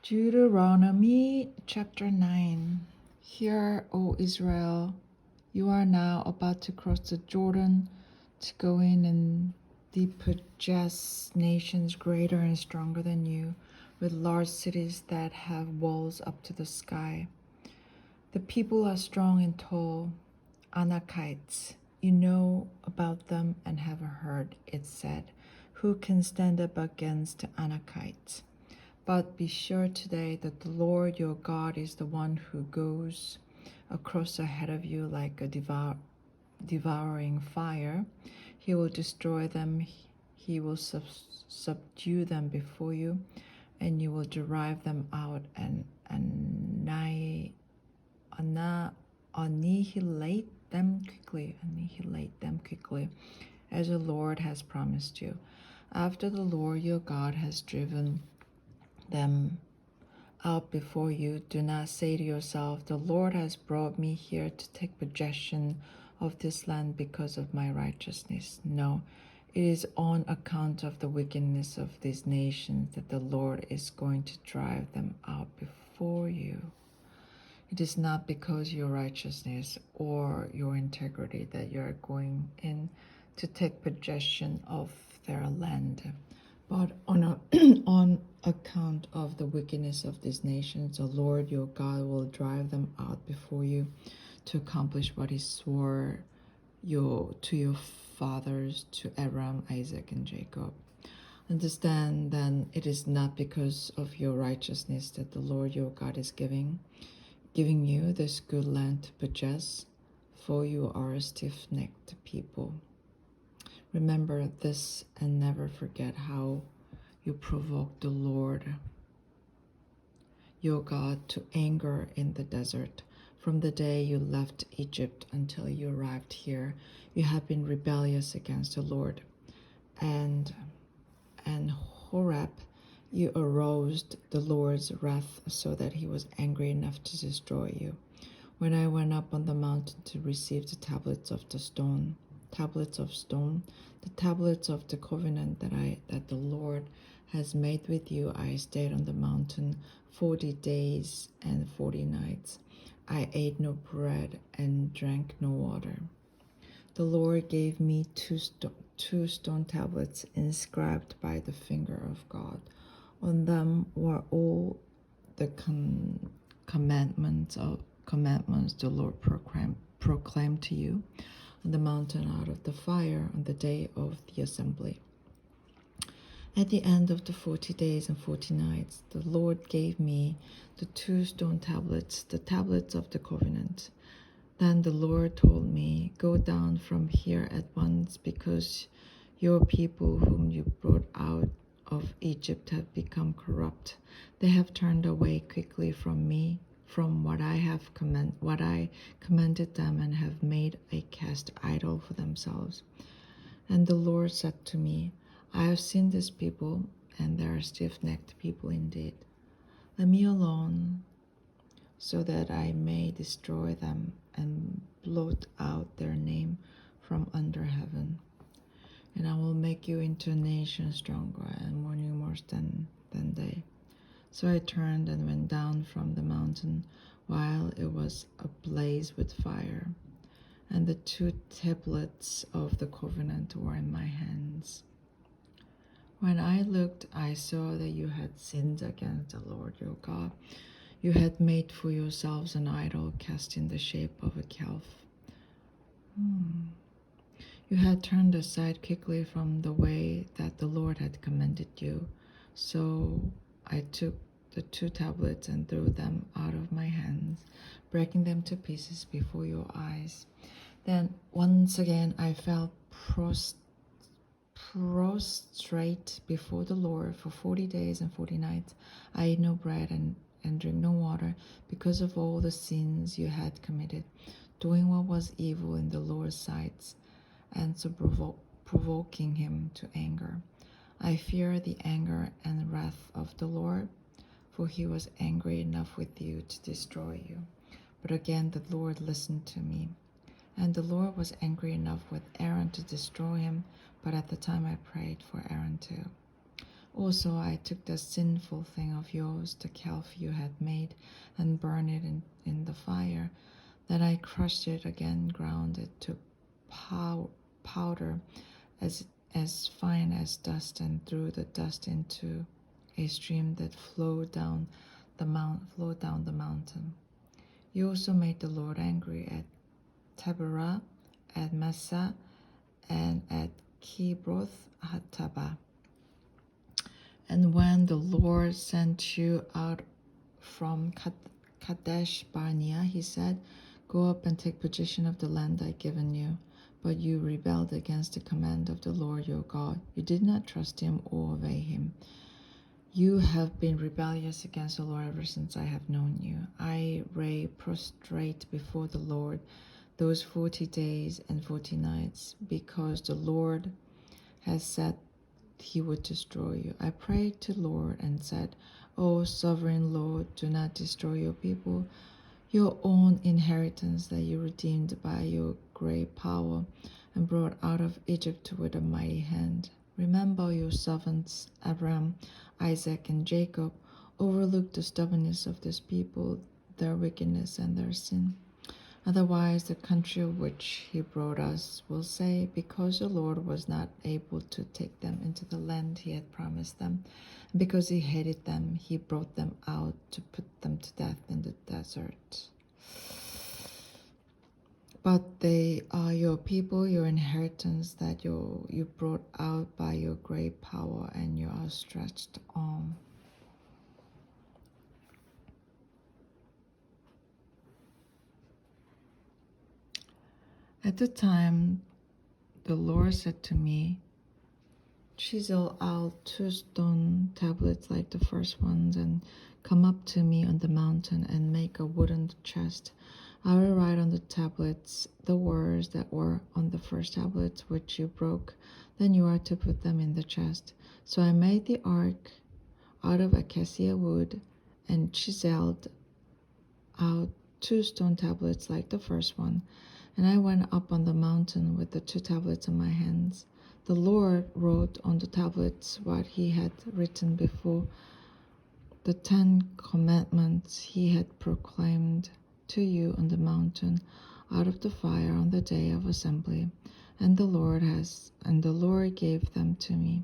Deuteronomy chapter 9. Hear, O Israel, you are now about to cross the Jordan to go in and possess nations greater and stronger than you, with large cities that have walls up to the sky. The people are strong and tall, Anakites. You know about them and have heard it said, who can stand up against the Anakites? But be sure today that the Lord your God is the one who goes across ahead of you like a devouring fire. He will destroy them. He will subdue them before you, and you will drive them out and annihilate them quickly, as the Lord has promised you. After the Lord your God has driven them out before you, do not say to yourself, the Lord has brought me here to take possession of this land because of my righteousness. No, it is on account of the wickedness of these nations that the Lord is going to drive them out before you. It is not because your righteousness or your integrity that you are going in to take possession of their land, but on account of the wickedness of these nations, the Lord your God will drive them out before you to accomplish what he swore to your fathers, to Abraham, Isaac, and Jacob. Understand then it is not because of your righteousness that the Lord your God is giving you this good land to possess, for you are a stiff-necked people. Remember this and never forget how you provoked the Lord your God to anger in the desert. From the day you left Egypt until you arrived here, you have been rebellious against the Lord. And Horeb, you aroused the Lord's wrath so that he was angry enough to destroy you. When I went up on the mountain to receive the tablets of stone, the tablets of the covenant that the Lord has made with you, I stayed on the mountain 40 days and 40 nights. I ate no bread and drank no water. The Lord gave me two stone tablets inscribed by the finger of God. On them were all the commandments the Lord proclaimed to you on the mountain out of the fire on the day of the assembly. At the end of the 40 days and 40 nights, the Lord gave me the two stone tablets, the tablets of the covenant. Then the Lord told me, go down from here at once, because your people whom you brought out of Egypt have become corrupt. They have turned away quickly from me, from what I commanded them, and have made a cast idol for themselves. And the Lord said to me, I have seen this people, and they are stiff-necked people indeed. Let me alone, so that I may destroy them and blot out their name from under heaven. And I will make you into a nation stronger and more numerous than they. So I turned and went down from the mountain while it was ablaze with fire, and the two tablets of the covenant were in my hands. When I looked, I saw that you had sinned against the Lord your God. You had made for yourselves an idol cast in the shape of a calf. You had turned aside quickly from the way that the Lord had commanded you. So I took the two tablets and threw them out of my hands, breaking them to pieces before your eyes. Then once again I fell prostrate before the Lord for 40 days and 40 nights. I ate no bread and drink no water, because of all the sins you had committed, doing what was evil in the Lord's sight, and so provoking him to anger. I fear the anger and wrath of the Lord, for he was angry enough with you to destroy you. But again the Lord listened to me. And the Lord was angry enough with Aaron to destroy him, but at the time I prayed for Aaron too. Also I took the sinful thing of yours, the calf you had made, and burned it in the fire. Then I crushed it again, ground it to powder as fine as dust, and threw the dust into a stream that flowed down the mountain. You also made the Lord angry at Taberah, at Massa, and at Kibroth Hattaavah. And when the Lord sent you out from Kadesh Barnea, he said, "Go up and take possession of the land I've given you." But you rebelled against the command of the Lord your God. You did not trust him or obey him. You have been rebellious against the Lord ever since I have known you. I lay prostrate before the Lord those 40 days and 40 nights, because the Lord has said he would destroy you. I prayed to the Lord and said, "O sovereign Lord, do not destroy your people, your own inheritance that you redeemed by your great power and brought out of Egypt with a mighty hand. Remember your servants Abraham, Isaac, and Jacob. Overlook the stubbornness of this people, their wickedness and their sin. Otherwise, the country of which he brought us will say, because the Lord was not able to take them into the land he had promised them, and because he hated them, he brought them out to put them to death in the desert. But they are your people, your inheritance, that you brought out by your great power and your outstretched arm." At the time, the Lord said to me, "Chisel out 2 stone tablets like the first ones, and come up to me on the mountain and make a wooden chest. I will write on the tablets the words that were on the first tablets which you broke. Then you are to put them in the chest." So I made the ark out of acacia wood and chiseled out 2 stone tablets like the first one. And I went up on the mountain with the 2 tablets in my hands. The Lord wrote on the tablets what he had written before, the 10 commandments he had proclaimed to you on the mountain out of the fire on the day of assembly. And the Lord gave them to me.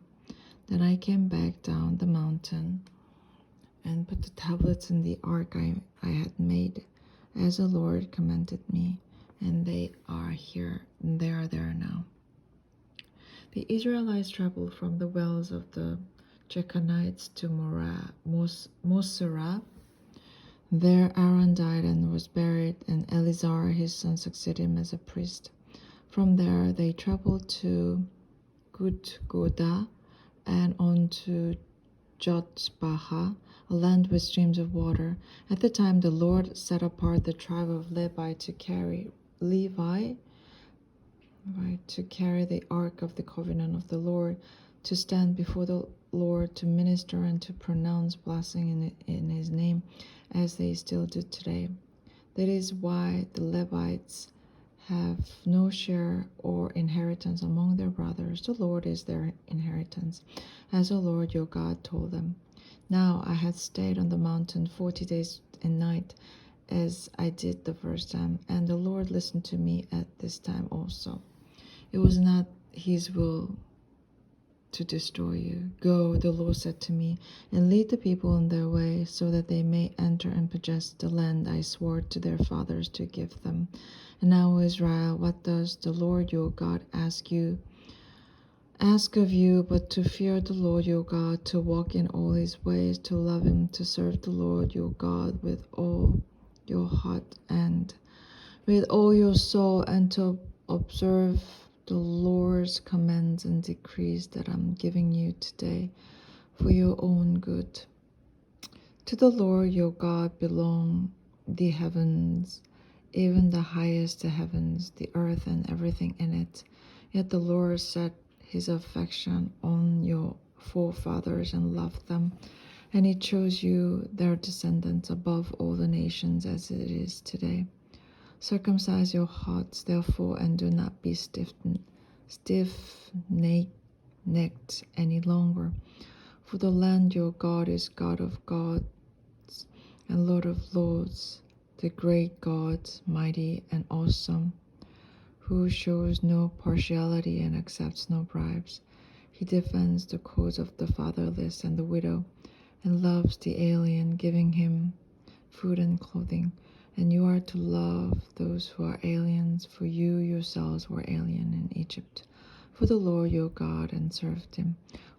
Then I came back down the mountain and put the tablets in the ark I had made, as the Lord commanded me, and they are here, and they are there now. The Israelites traveled from the wells of the Jechonites to Moserah. There Aaron died and was buried, and Eleazar his son succeeded him as a priest. From there they traveled to Gudgodah and on to Jotbaha, a land with streams of water. At the time the Lord set apart the tribe of Levi to carry the ark of the covenant of the Lord, to stand before the Lord, to minister and to pronounce blessing in his name, as they still do today. That is why the Levites have no share or inheritance among their brothers. The Lord is their inheritance, as the Lord your God told them. Now I had stayed on the mountain 40 days and nights, as I did the first time, and the Lord listened to me at this time also. It was not his will to destroy you. Go, the Lord said to me, and lead the people in their way, so that they may enter and possess the land I swore to their fathers to give them. And now, Israel, what does the Lord your God ask of you but to fear the Lord your God, to walk in all his ways, to love him, to serve the Lord your God with all your heart and with all your soul, and to observe the Lord's commands and decrees that I'm giving you today for your own good. To the Lord your God belong the heavens, even the highest heavens, the earth and everything in it. Yet the Lord set his affection on your forefathers and loved them, and he chose you, their descendants, above all the nations as it is today. Circumcise your hearts, therefore, and do not be stiff-necked any longer. For the land your God is God of gods and Lord of lords, the great God, mighty and awesome, who shows no partiality and accepts no bribes. He defends the cause of the fatherless and the widow, and loves the alien, giving him food and clothing. And you are to love those who are aliens, for you yourselves were alien in Egypt. For the Lord your God, and served him.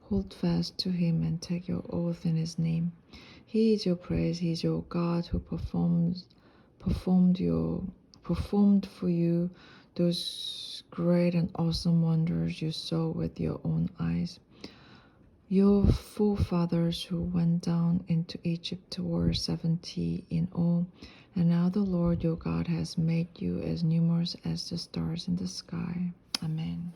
Hold fast to him and take your oath in his name. He is your praise, he is your God who performed for you those great and awesome wonders you saw with your own eyes. Your forefathers who went down into Egypt were 70 in all, and now the Lord your God has made you as numerous as the stars in the sky. Amen.